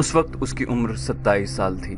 اس وقت اس کی عمر 27 سال تھی۔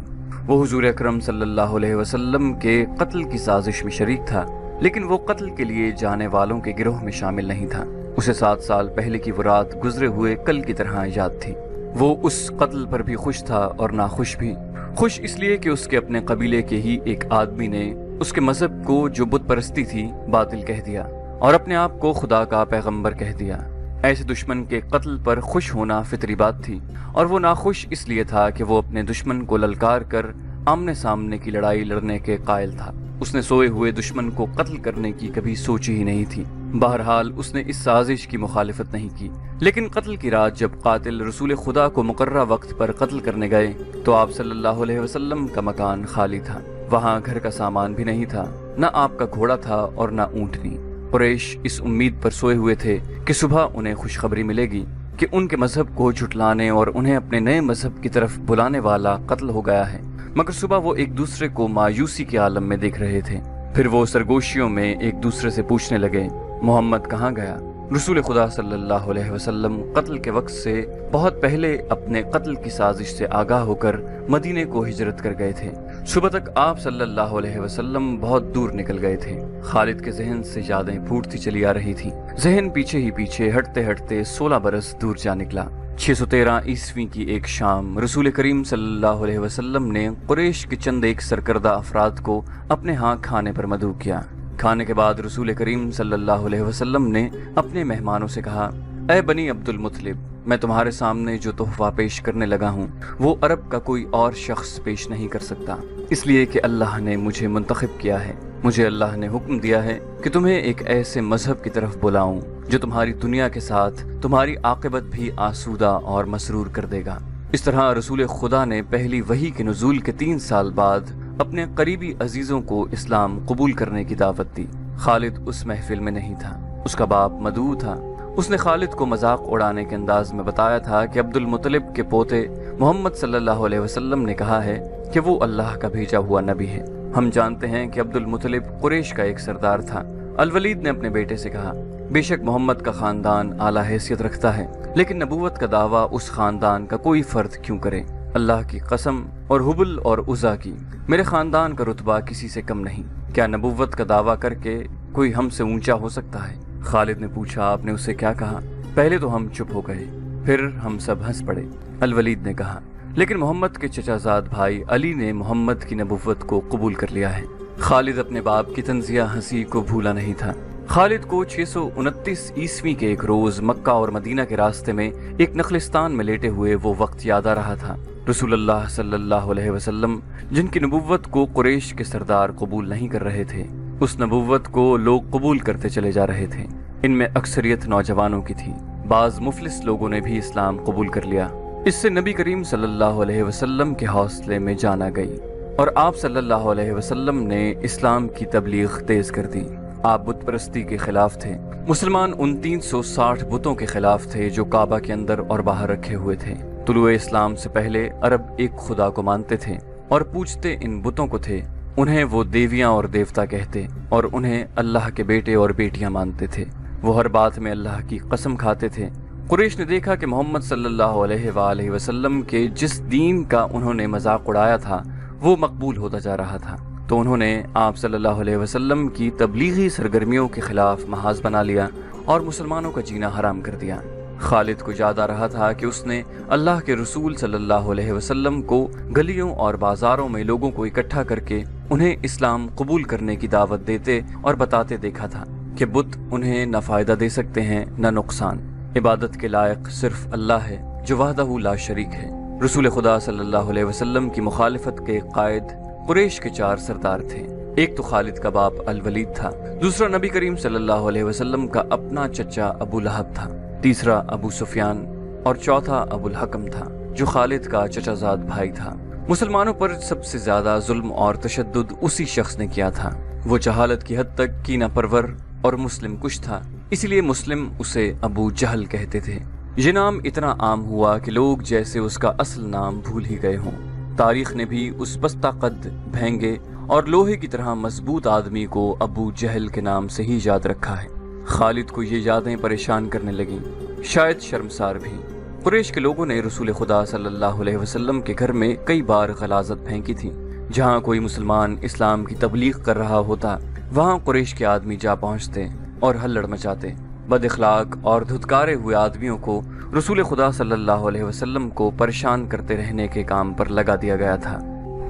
وہ حضور اکرم صلی اللہ علیہ وسلم کے قتل کی سازش میں شریک تھا، لیکن وہ قتل کے لیے جانے والوں کے گروہ میں شامل نہیں تھا۔ اسے 7 سال پہلے کی وہ رات گزرے ہوئے کل کی طرح یاد تھی۔ وہ اس قتل پر بھی خوش تھا اور ناخوش بھی۔ خوش اس لیے کہ اس کے اپنے قبیلے کے ہی ایک آدمی نے اس کے مذہب کو، جو بت پرستی تھی، باطل کہہ دیا اور اپنے آپ کو خدا کا پیغمبر کہہ دیا۔ ایسے دشمن کے قتل پر خوش ہونا فطری بات تھی، اور وہ ناخوش اس لیے تھا کہ وہ اپنے دشمن کو للکار کر آمنے سامنے کی لڑائی لڑنے کے قائل تھا۔ اس نے سوئے ہوئے دشمن کو قتل کرنے کی کبھی سوچی ہی نہیں تھی۔ بہرحال اس نے اس سازش کی مخالفت نہیں کی، لیکن قتل کی رات جب قاتل رسول خدا کو مقررہ وقت پر قتل کرنے گئے تو آپ صلی اللہ علیہ وسلم کا مکان خالی تھا۔ وہاں گھر کا سامان بھی نہیں تھا، نہ آپ کا گھوڑا تھا اور نہ اونٹنی۔ قریش اس امید پر سوئے ہوئے تھے کہ صبح انہیں خوشخبری ملے گی کہ ان کے مذہب کو جھٹلانے اور انہیں اپنے نئے مذہب کی طرف بلانے والا قتل ہو گیا ہے، مگر صبح وہ ایک دوسرے کو مایوسی کے عالم میں دیکھ رہے تھے۔ پھر وہ سرگوشیوں میں ایک دوسرے سے پوچھنے لگے، محمد کہاں گیا؟ رسول خدا صلی اللہ علیہ وسلم قتل کے وقت سے بہت پہلے اپنے قتل کی سازش سے آگاہ ہو کر مدینے کو ہجرت کر گئے تھے۔ صبح تک آپ صلی اللہ علیہ وسلم بہت دور نکل گئے تھے۔ خالد کے ذہن سے یادیں پھوٹتی چلی آ رہی تھیں۔ ذہن پیچھے ہی پیچھے ہٹتے ہٹتے 16 برس دور جا نکلا۔ 613 عیسوی کی ایک شام رسول کریم صلی اللہ علیہ وسلم نے قریش کے چند ایک سرکردہ افراد کو اپنے ہاں کھانے پر مدعو کیا۔ کھانے کے بعد رسول کریم صلی اللہ علیہ وسلم نے اپنے مہمانوں سے کہا، اے بنی عبد المطلب، میں تمہارے سامنے جو تحفہ پیش کرنے لگا ہوں وہ عرب کا کوئی اور شخص پیش نہیں کر سکتا، اس لیے کہ اللہ نے مجھے منتخب کیا ہے۔ مجھے اللہ نے حکم دیا ہے کہ تمہیں ایک ایسے مذہب کی طرف بلاؤں جو تمہاری دنیا کے ساتھ تمہاری عاقبت بھی آسودہ اور مسرور کر دے گا۔ اس طرح رسول خدا نے پہلی وحی کے نزول کے 3 سال بعد اپنے قریبی عزیزوں کو اسلام قبول کرنے کی دعوت دی۔ خالد اس محفل میں نہیں تھا، اس کا باپ مدعو تھا۔ اس نے خالد کو مذاق اڑانے کے انداز میں بتایا تھا کہ عبد المطلب کے پوتے محمد صلی اللہ علیہ وسلم نے کہا ہے کہ وہ اللہ کا بھیجا ہوا نبی ہے۔ ہم جانتے ہیں کہ عبد المطلب قریش کا ایک سردار تھا۔ الولید نے اپنے بیٹے سے کہا، بے شک محمد کا خاندان اعلیٰ حیثیت رکھتا ہے، لیکن نبوت کا دعویٰ اس خاندان کا کوئی فرد کیوں کرے؟ اللہ کی قسم اور حبل اور عزا کی، میرے خاندان کا رتبہ کسی سے کم نہیں۔ کیا نبوت کا دعویٰ کر کے کوئی ہم سے اونچا ہو سکتا ہے؟ خالد نے پوچھا، آپ نے اسے کیا کہا؟ پہلے تو ہم چپ ہو گئے، پھر ہم سب ہنس پڑے۔ الولید نے کہا، لیکن محمد کے چچا زاد بھائی علی نے محمد کی نبوت کو قبول کر لیا ہے۔ خالد اپنے باپ کی طنزیہ ہنسی کو بھولا نہیں تھا۔ خالد کو 629 عیسوی کے ایک روز مکہ اور مدینہ کے راستے میں ایک نخلستان میں لیٹے ہوئے وہ وقت یاد آ رہا تھا۔ رسول اللہ صلی اللہ علیہ وسلم جن کی نبوت کو قریش کے سردار قبول نہیں کر رہے تھے، اس نبوت کو لوگ قبول کرتے چلے جا رہے تھے۔ ان میں اکثریت نوجوانوں کی تھی، بعض مفلس لوگوں نے بھی اسلام قبول کر لیا۔ اس سے نبی کریم صلی اللہ علیہ وسلم کے حوصلے میں جان آ گئی اور آپ صلی اللہ علیہ وسلم نے اسلام کی تبلیغ تیز کر دی۔ آپ بت پرستی کے خلاف تھے۔ مسلمان ان 360 بتوں کے خلاف تھے جو کعبہ کے اندر اور باہر رکھے ہوئے تھے۔ طلوع اسلام سے پہلے عرب ایک خدا کو مانتے تھے اور پوجتے ان بتوں کو تھے۔ انہیں وہ دیویاں اور دیوتا کہتے اور انہیں اللہ کے بیٹے اور بیٹیاں مانتے تھے۔ وہ ہر بات میں اللہ کی قسم کھاتے تھے۔ قریش نے دیکھا کہ محمد صلی اللہ علیہ وآلہ وسلم کے جس دین کا انہوں نے مذاق اڑایا تھا وہ مقبول ہوتا جا رہا تھا، تو انہوں نے آپ صلی اللہ علیہ وسلم کی تبلیغی سرگرمیوں کے خلاف محاذ بنا لیا اور مسلمانوں کا جینا حرام کر دیا۔ خالد کو یاد آ رہا تھا کہ اس نے اللہ کے رسول صلی اللہ علیہ وسلم کو گلیوں اور بازاروں میں لوگوں کو اکٹھا کر کے انہیں اسلام قبول کرنے کی دعوت دیتے اور بتاتے دیکھا تھا کہ بت انہیں نہ فائدہ دے سکتے ہیں نہ نقصان۔ عبادت کے لائق صرف اللہ ہے جو وحدہ لا شریک ہے۔ رسول خدا صلی اللہ علیہ وسلم کی مخالفت کے قائد قریش کے 4 سردار تھے۔ ایک تو خالد کا باپ الولید تھا، دوسرا نبی کریم صلی اللہ علیہ وسلم کا اپنا چچا ابو لہب تھا، تیسرا ابو سفیان اور چوتھا ابو الحکم تھا جو خالد کا چچا زاد بھائی تھا۔ مسلمانوں پر سب سے زیادہ ظلم اور تشدد اسی شخص نے کیا تھا۔ وہ جہالت کی حد تک کینہ پرور اور مسلم کش تھا، اسی لیے مسلم اسے ابو جہل کہتے تھے۔ یہ نام اتنا عام ہوا کہ لوگ جیسے اس کا اصل نام بھول ہی گئے ہوں۔ تاریخ نے بھی اس پستہ قد، بھینگے اور لوہے کی طرح مضبوط آدمی کو ابو جہل کے نام سے ہی یاد رکھا ہے۔ خالد کو یہ یادیں پریشان کرنے لگیں، شاید شرمسار بھی۔ قریش کے لوگوں نے رسول خدا صلی اللہ علیہ وسلم کے گھر میں کئی بار غلاظت پھینکی تھی۔ جہاں کوئی مسلمان اسلام کی تبلیغ کر رہا ہوتا وہاں قریش کے آدمی جا پہنچتے اور ہلڑ مچاتے۔ بد اخلاق اور دھتکارے ہوئے آدمیوں کو رسول خدا صلی اللہ علیہ وسلم کو پریشان کرتے رہنے کے کام پر لگا دیا گیا تھا۔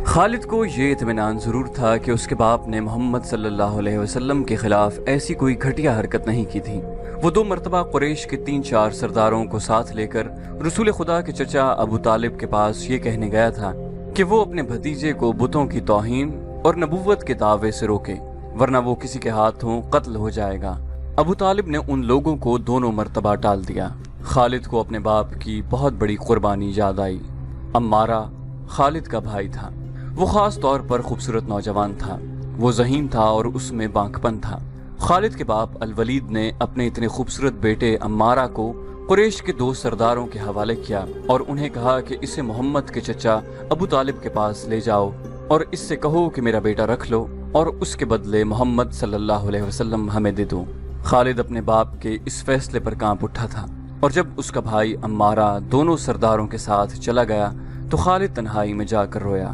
خالد کو یہ اطمینان ضرور تھا کہ اس کے باپ نے محمد صلی اللہ علیہ وسلم کے خلاف ایسی کوئی گھٹیا حرکت نہیں کی تھی۔ وہ 2 مرتبہ قریش کے 3-4 سرداروں کو ساتھ لے کر رسول خدا کے چچا ابو طالب کے پاس یہ کہنے گیا تھا کہ وہ اپنے بھتیجے کو بتوں کی توہین اور نبوت کے دعوے سے روکے، ورنہ وہ کسی کے ہاتھوں قتل ہو جائے گا۔ ابو طالب نے ان لوگوں کو دونوں مرتبہ ٹال دیا۔ خالد کو اپنے باپ کی بہت بڑی قربانی یاد آئی۔ عمارہ خالد کا بھائی تھا۔ وہ خاص طور پر خوبصورت نوجوان تھا۔ وہ ذہین تھا اور اس میں بانک پن تھا۔ خالد کے باپ الولید نے اپنے اتنے خوبصورت بیٹے عمارہ کو قریش کے 2 سرداروں کے حوالے کیا اور انہیں کہا کہ اسے محمد کے چچا ابو طالب کے پاس لے جاؤ اور اس سے کہو کہ میرا بیٹا رکھ لو اور اس کے بدلے محمد صلی اللہ علیہ وسلم ہمیں دے دو۔ خالد اپنے باپ کے اس فیصلے پر کانپ اٹھا تھا، اور جب اس کا بھائی عمارہ دونوں سرداروں کے ساتھ چلا گیا تو خالد تنہائی میں جا کر رویا۔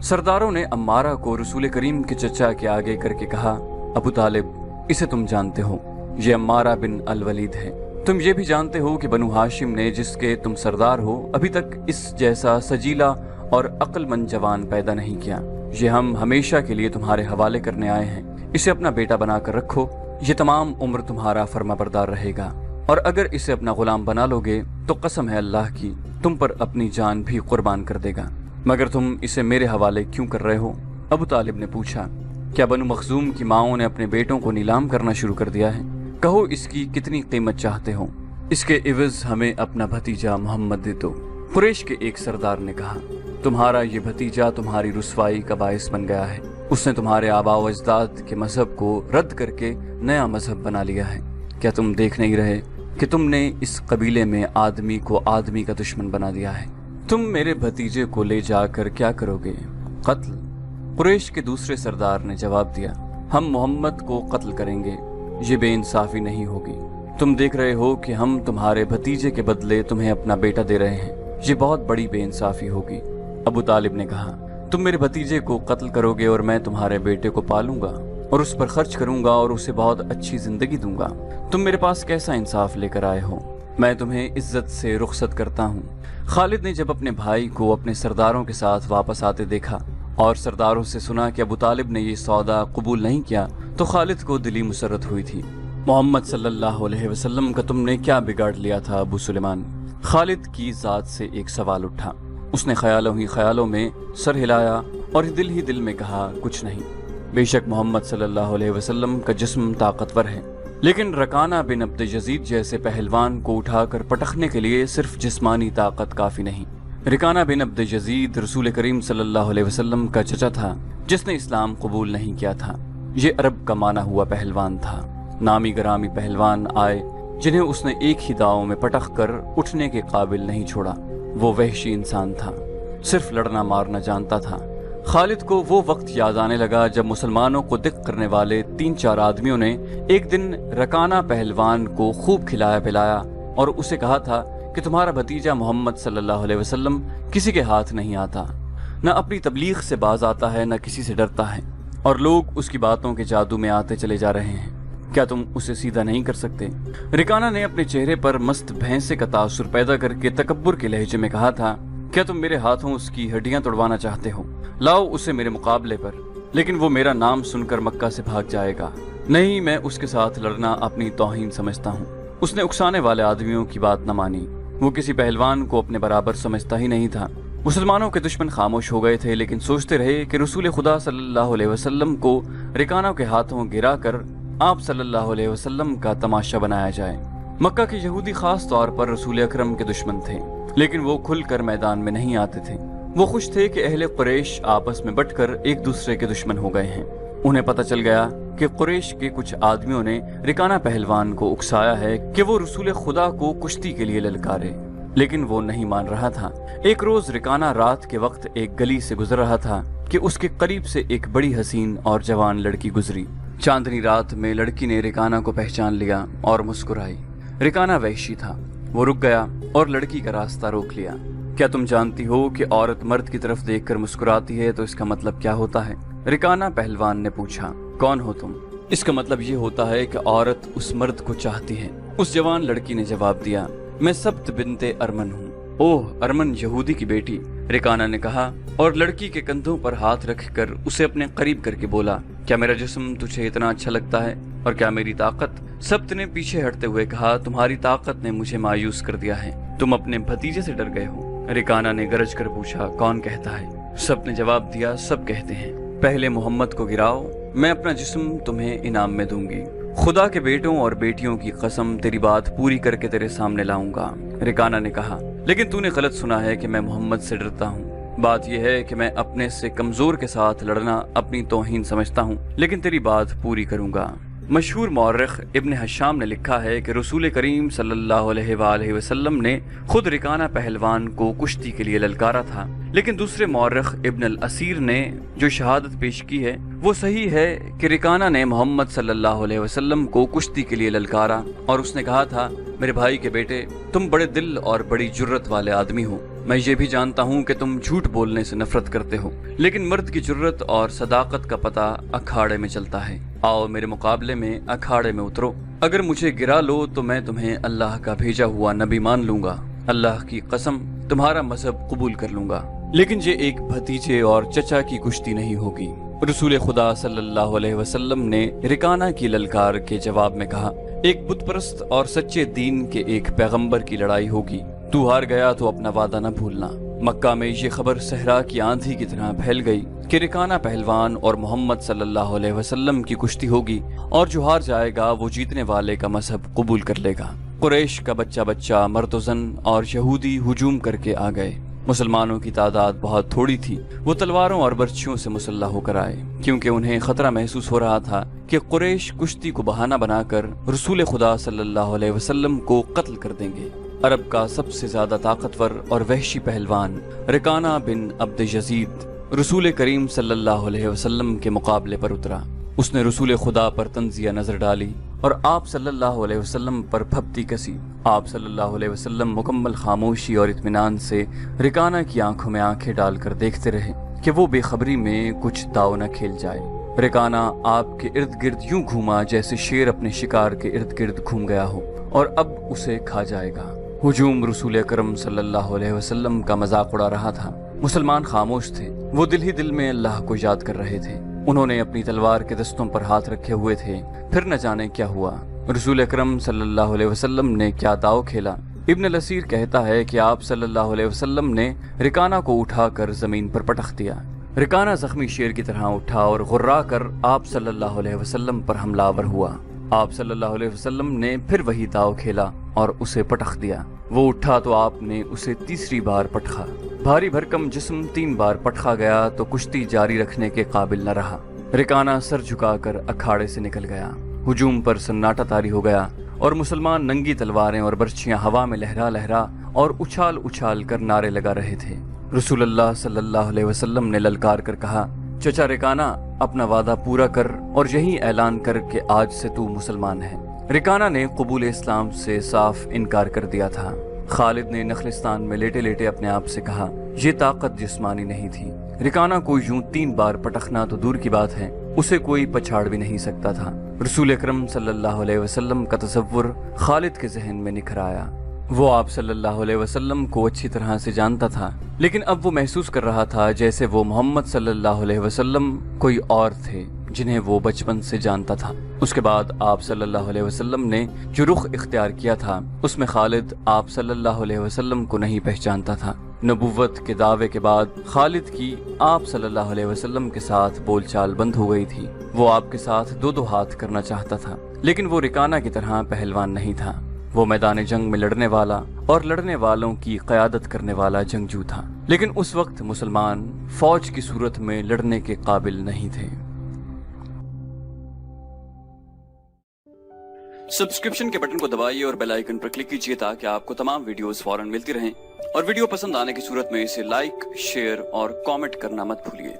سرداروں نے عمارہ کو رسول کریم کے چچا کے آگے کر کے کہا، ابو طالب، اسے تم جانتے ہو، یہ عمارہ بن الولید ہے۔ تم یہ بھی جانتے ہو کہ بنو ہاشم نے جس کے تم سردار ہو ابھی تک اس جیسا سجیلا اور عقل مند جوان پیدا نہیں کیا۔ یہ ہم ہمیشہ کے لیے تمہارے حوالے کرنے آئے ہیں۔ اسے اپنا بیٹا بنا کر رکھو، یہ تمام عمر تمہارا فرما بردار رہے گا، اور اگر اسے اپنا غلام بنا لو گے تو قسم ہے اللہ کی تم پر اپنی جان بھی قربان کر دے گا۔ مگر تم اسے میرے حوالے کیوں کر رہے ہو؟ ابو طالب نے پوچھا، کیا بنو مخزوم کی ماؤں نے اپنے بیٹوں کو نیلام کرنا شروع کر دیا ہے؟ کہو اس کی کتنی قیمت چاہتے ہو، اس کے عوض ہمیں اپنا بھتیجا محمد دے دو۔ قریش کے ایک سردار نے کہا، تمہارا یہ بھتیجا تمہاری رسوائی کا باعث بن گیا ہے۔ اس نے تمہارے آباء و اجداد کے مذہب کو رد کر کے نیا مذہب بنا لیا ہے۔ کیا تم دیکھ نہیں رہے کہ تم نے اس قبیلے میں آدمی کو آدمی کا دشمن بنا دیا ہے؟ تم میرے بھتیجے کو لے جا کر کیا کرو گے؟ قتل۔ قریش کے دوسرے سردار نے جواب دیا، ہم محمد کو قتل کریں گے، یہ بے انصافی نہیں ہوگی۔ تم دیکھ رہے ہو کہ ہم تمہارے بھتیجے کے بدلے تمہیں اپنا بیٹا دے رہے ہیں، یہ بہت بڑی بے انصافی ہوگی۔ ابو طالب نے کہا، تم میرے بھتیجے کو قتل کرو گے اور میں تمہارے بیٹے کو پالوں گا اور اس پر خرچ کروں گا اور اسے بہت اچھی زندگی دوں گا۔ تم میرے پاس کیسا انصاف لے کر آئے ہو؟ میں تمہیں عزت سے رخصت کرتا ہوں۔ خالد نے جب اپنے بھائی کو اپنے سرداروں کے ساتھ واپس آتے دیکھا اور سرداروں سے سنا کہ ابو طالب نے یہ سودا قبول نہیں کیا تو خالد کو دلی مسرت ہوئی تھی۔ محمد صلی اللہ علیہ وسلم کا تم نے کیا بگاڑ لیا تھا ابو سلیمان؟ خالد کی ذات سے ایک سوال اٹھا۔ اس نے خیالوں ہی خیالوں میں سر ہلایا اور دل ہی دل میں کہا، کچھ نہیں۔ بے شک محمد صلی اللہ علیہ وسلم کا جسم طاقتور ہے، لیکن رکانہ بن عبد یزید جیسے پہلوان کو اٹھا کر پٹخنے کے لیے صرف جسمانی طاقت کافی نہیں۔ رکانہ بن عبد یزید رسول کریم صلی اللہ علیہ وسلم کا چچا تھا جس نے اسلام قبول نہیں کیا تھا۔ یہ عرب کا مانا ہوا پہلوان تھا۔ نامی گرامی پہلوان آئے جنہیں اس نے ایک ہی داؤں میں پٹخ کر اٹھنے کے قابل نہیں چھوڑا۔ وہ وحشی انسان تھا، صرف لڑنا مارنا جانتا تھا۔ خالد کو وہ وقت یاد آنے لگا جب مسلمانوں کو دق کرنے والے 3-4 آدمیوں نے ایک دن رکانہ پہلوان کو خوب کھلایا پلایا اور اسے کہا تھا کہ تمہارا بھتیجا محمد صلی اللہ علیہ وسلم کسی کے ہاتھ نہیں آتا، نہ اپنی تبلیغ سے باز آتا ہے، نہ کسی سے ڈرتا ہے، اور لوگ اس کی باتوں کے جادو میں آتے چلے جا رہے ہیں۔ کیا تم اسے سیدھا نہیں کر سکتے؟ رکانہ نے اپنے چہرے پر مست بھینسے کا تاثر پیدا کر کے تکبر کے لہجے میں کہا تھا، کیا تم میرے ہاتھوں اس کی ہڈیاں توڑوانا چاہتے ہو؟ لاؤ اسے میرے مقابلے پر، لیکن وہ میرا نام سن کر مکہ سے بھاگ جائے گا۔ نہیں، میں اس کے ساتھ لڑنا اپنی توہین سمجھتا ہوں۔ اس نے اکسانے والے آدمیوں کی بات نہ مانی۔ وہ کسی پہلوان کو اپنے برابر سمجھتا ہی نہیں تھا۔ مسلمانوں کے دشمن خاموش ہو گئے تھے، لیکن سوچتے رہے کہ رسول خدا صلی اللہ علیہ وسلم کو رکانہ کے ہاتھوں گرا کر آپ صلی اللہ علیہ وسلم کا تماشا بنایا جائے۔ مکہ کے یہودی خاص طور پر رسول اکرم کے دشمن تھے، لیکن وہ کھل کر میدان میں نہیں آتے تھے۔ وہ خوش تھے کہ اہل قریش آپس میں بٹ کر ایک دوسرے کے دشمن ہو گئے ہیں۔ انہیں پتہ چل گیا کہ قریش کے کچھ آدمیوں نے رکانہ پہلوان کو اکسایا ہے کہ وہ رسول خدا کو کشتی کے لیے للکارے، لیکن وہ نہیں مان رہا تھا۔ ایک روز رکانہ رات کے وقت ایک گلی سے گزر رہا تھا کہ اس کے قریب سے ایک بڑی حسین اور جوان لڑکی گزری۔ چاندنی رات میں لڑکی نے رکانہ کو پہچان لیا اور مسکرائی۔ رکانہ وحشی تھا، وہ رک گیا اور لڑکی کا راستہ روک لیا۔ کیا تم جانتی ہو کہ عورت مرد کی طرف دیکھ کر مسکراتی ہے تو اس کا مطلب کیا ہوتا ہے؟ رکانہ پہلوان نے پوچھا۔ کون ہو تم؟ اس کا مطلب یہ ہوتا ہے کہ عورت اس مرد کو چاہتی ہے۔ اس جوان لڑکی نے جواب دیا، میں سبت بنت ارمن ہوں۔ اوہ، ارمن یہودی کی بیٹی، رکانہ نے کہا اور لڑکی کے کندھوں پر ہاتھ رکھ کر اسے اپنے قریب کر کے بولا، کیا میرا جسم تجھے اتنا اچھا لگتا ہے اور کیا میری طاقت؟ سبت نے پیچھے ہٹتے ہوئے کہا، تمہاری طاقت نے مجھے مایوس کر دیا ہے، تم اپنے بھتیجے سے ڈر گئے ہو۔ رکانہ نے گرج کر پوچھا، کون کہتا ہے؟ سب نے جواب دیا، سب کہتے ہیں۔ پہلے محمد کو گراؤ، میں اپنا جسم تمہیں انعام میں دوں گی۔ خدا کے بیٹوں اور بیٹیوں کی قسم، تیری بات پوری کر کے تیرے سامنے لاؤں گا۔ رکانہ نے کہا، لیکن تو نے غلط سنا ہے کہ میں محمد سے ڈرتا ہوں۔ بات یہ ہے کہ میں اپنے سے کمزور کے ساتھ لڑنا اپنی توہین سمجھتا ہوں، لیکن تیری بات پوری کروں گا۔ مشہور مورخ ابن حشام نے لکھا ہے کہ رسول کریم صلی اللہ علیہ وآلہ وسلم نے خود رکانہ پہلوان کو کشتی کے لیے للکارا تھا، لیکن دوسرے مورخ ابن الاسیر نے جو شہادت پیش کی ہے وہ صحیح ہے کہ رکانہ نے محمد صلی اللہ علیہ وسلم کو کشتی کے لیے للکارا اور اس نے کہا تھا، میرے بھائی کے بیٹے، تم بڑے دل اور بڑی جرت والے آدمی ہو۔ میں یہ بھی جانتا ہوں کہ تم جھوٹ بولنے سے نفرت کرتے ہو، لیکن مرد کی جرت اور صداقت کا پتہ اکھاڑے میں چلتا ہے۔ آؤ میرے مقابلے میں اکھاڑے میں اترو، اگر مجھے گرا لو تو میں تمہیں اللہ کا بھیجا ہوا نبی مان لوں گا، اللہ کی قسم تمہارا مذہب قبول کر لوں گا، لیکن یہ ایک بھتیجے اور چچا کی کشتی نہیں ہوگی۔ رسول خدا صلی اللہ علیہ وسلم نے رکانہ کی للکار کے جواب میں کہا، ایک بت پرست اور سچے دین کے ایک پیغمبر کی لڑائی ہوگی، تو ہار گیا تو اپنا وعدہ نہ بھولنا۔ مکہ میں یہ خبر صحرا کی آندھی کی طرح پھیل گئی کہ رکانہ پہلوان اور محمد صلی اللہ علیہ وسلم کی کشتی ہوگی اور جو ہار جائے گا وہ جیتنے والے کا مذہب قبول کر لے گا۔ قریش کا بچہ بچہ، مرد و زن اور یہودی ہجوم کر کے آ گئے۔ مسلمانوں کی تعداد بہت تھوڑی تھی، وہ تلواروں اور برچھیوں سے مسلح ہو کر آئے، کیونکہ انہیں خطرہ محسوس ہو رہا تھا کہ قریش کشتی کو بہانہ بنا کر رسول خدا صلی اللہ علیہ وسلم کو قتل کر دیں گے۔ عرب کا سب سے زیادہ طاقتور اور وحشی پہلوان رکانہ بن عبد یزید رسول کریم صلی اللہ علیہ وسلم کے مقابلے پر اترا۔ اس نے رسول خدا پر تنزیہ نظر ڈالی اور آپ صلی اللہ علیہ وسلم پر پھپتی کسی۔ آپ صلی اللہ علیہ وسلم مکمل خاموشی اور اطمینان سے رکانہ کی آنکھوں میں آنکھیں ڈال کر دیکھتے رہے کہ وہ بے خبری میں کچھ داؤ نہ کھیل جائے۔ رکانہ آپ کے ارد گرد یوں گھوما جیسے شیر اپنے شکار کے ارد گرد گھوم گیا ہو اور اب اسے کھا جائے گا۔ ہجوم رسول اکرم صلی اللہ علیہ وسلم کا مذاق اڑا رہا تھا۔ مسلمان خاموش تھے، وہ دل ہی دل میں اللہ کو یاد کر رہے تھے۔ انہوں نے اپنی تلوار کے دستوں پر ہاتھ رکھے ہوئے تھے، پھر نہ جانے کیا ہوا۔ رسول اکرم صلی اللہ علیہ وسلم نے کیا داؤ کھیلا۔ ابن الاسیر کہتا ہے کہ آپ صلی اللہ علیہ وسلم نے رکانہ کو اٹھا کر زمین پر پٹخ دیا۔ رکانہ زخمی شیر کی طرح اٹھا اور غرا کر آپ صلی اللہ علیہ وسلم پر حملہ آور ہوا۔ آپ صلی اللہ علیہ وسلم نے پھر وہی داؤ کھیلا اور اسے پٹخ دیا۔ وہ اٹھا تو آپ نے اسے تیسری بار پٹخا۔ بھاری بھرکم جسم 3 بار پٹخا گیا تو کشتی جاری رکھنے کے قابل نہ رہا۔ رکانہ سر جھکا کر اکھاڑے سے نکل گیا۔ ہجوم پر سناٹا طاری ہو گیا اور مسلمان ننگی تلواریں اور برچھیاں ہوا میں لہرا لہرا اور اچھال اچھال کر نعرے لگا رہے تھے۔ رسول اللہ صلی اللہ علیہ وسلم نے للکار کر کہا، چچا رکانہ، اپنا وعدہ پورا کر اور یہی اعلان کر کہ آج سے تو مسلمان ہے۔ رکانہ نے قبول اسلام سے صاف انکار کر دیا تھا۔ خالد نے نخلستان میں لیٹے لیٹے اپنے آپ سے کہا، یہ طاقت جسمانی نہیں تھی۔ رکانہ کو یوں 3 بار پٹخنا تو دور کی بات ہے، اسے کوئی پچھاڑ بھی نہیں سکتا تھا۔ رسول اکرم صلی اللہ علیہ وسلم کا تصور خالد کے ذہن میں نکھر آیا۔ وہ آپ صلی اللہ علیہ وسلم کو اچھی طرح سے جانتا تھا، لیکن اب وہ محسوس کر رہا تھا جیسے وہ محمد صلی اللہ علیہ وسلم کوئی اور تھے جنہیں وہ بچپن سے جانتا تھا۔ اس کے بعد آپ صلی اللہ علیہ وسلم نے جو رخ اختیار کیا تھا اس میں خالد آپ صلی اللہ علیہ وسلم کو نہیں پہچانتا تھا۔ نبوت کے دعوے کے بعد خالد کی آپ صلی اللہ علیہ وسلم کے ساتھ بول چال بند ہو گئی تھی۔ وہ آپ کے ساتھ 2 ہاتھ کرنا چاہتا تھا، لیکن وہ رکانہ کی طرح پہلوان نہیں تھا۔ وہ میدان جنگ میں لڑنے والا اور لڑنے والوں کی قیادت کرنے والا جنگجو تھا، لیکن اس وقت مسلمان فوج کی صورت میں لڑنے کے قابل نہیں تھے۔ سبسکرپشن کے بٹن کو دبائیے اور بیل آئیکن پر کلک کیجیے تاکہ آپ کو تمام ویڈیوز فوراً ملتی رہیں، اور ویڈیو پسند آنے کی صورت میں اسے لائک، شیئر اور کامنٹ کرنا مت بھولیے۔